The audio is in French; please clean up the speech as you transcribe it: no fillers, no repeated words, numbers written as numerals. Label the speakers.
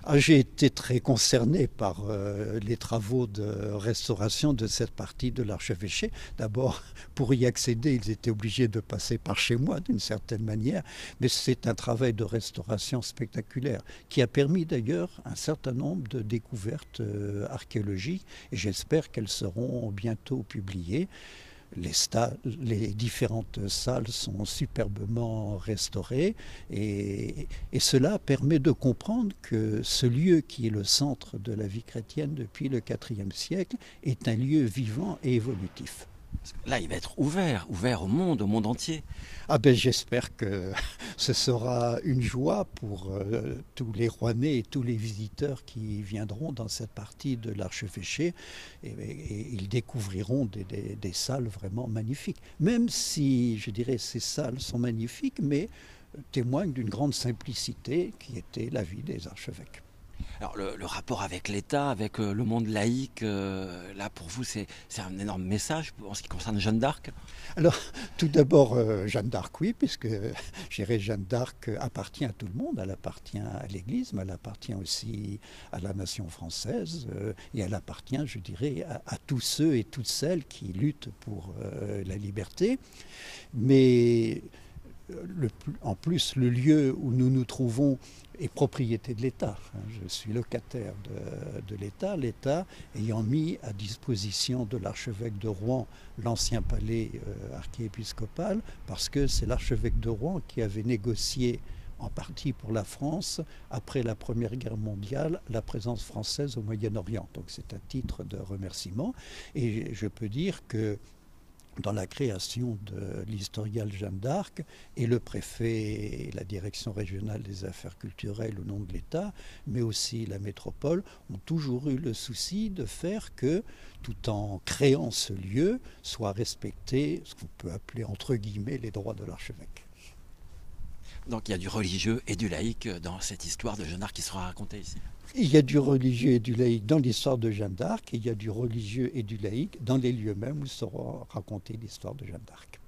Speaker 1: Ah, j'ai été très concerné par les travaux de restauration de cette partie de l'archevêché. D'abord, pour y accéder, ils étaient obligés de passer par chez moi d'une certaine manière, mais c'est un travail de restauration spectaculaire qui a permis d'ailleurs un certain nombre de découvertes archéologiques et j'espère qu'elles seront bientôt publiées. Les différentes salles sont superbement restaurées et cela permet de comprendre que ce lieu qui est le centre de la vie chrétienne depuis le IVe siècle est un lieu vivant et évolutif.
Speaker 2: Là, il va être ouvert au monde entier.
Speaker 1: Ah ben j'espère que ce sera une joie pour tous les Rouennais et tous les visiteurs qui viendront dans cette partie de l'archevêché et ils découvriront des salles vraiment magnifiques. Même si, je dirais, ces salles sont magnifiques, mais témoignent d'une grande simplicité qui était la vie des archevêques.
Speaker 2: Alors le rapport avec l'État, avec le monde laïque, là pour vous c'est un énorme message en ce qui concerne Jeanne d'Arc.
Speaker 1: Alors, tout d'abord, Jeanne d'Arc, oui, puisque Jeanne d'Arc appartient à tout le monde. Elle appartient à l'Église, mais elle appartient aussi à la nation française. Et elle appartient, je dirais, à tous ceux et toutes celles qui luttent pour la liberté. Mais en plus, le lieu où nous nous trouvons est propriété de l'État. Je suis locataire de l'État, l'État ayant mis à disposition de l'archevêque de Rouen l'ancien palais archiépiscopal, parce que c'est l'archevêque de Rouen qui avait négocié en partie pour la France, après la Première Guerre mondiale, la présence française au Moyen-Orient. Donc c'est un titre de remerciement. Et je peux dire que dans la création de l'historial Jeanne d'Arc et le préfet et la direction régionale des affaires culturelles au nom de l'État, mais aussi la métropole, ont toujours eu le souci de faire que, tout en créant ce lieu, soit respecté ce qu'on peut appeler entre guillemets les droits de l'archevêque.
Speaker 2: Donc il y a du religieux et du laïque dans cette histoire de Jeanne d'Arc qui sera racontée ici.
Speaker 1: Il y a du religieux et du laïque dans l'histoire de Jeanne d'Arc, et il y a du religieux et du laïque dans les lieux mêmes où sera racontée l'histoire de Jeanne d'Arc.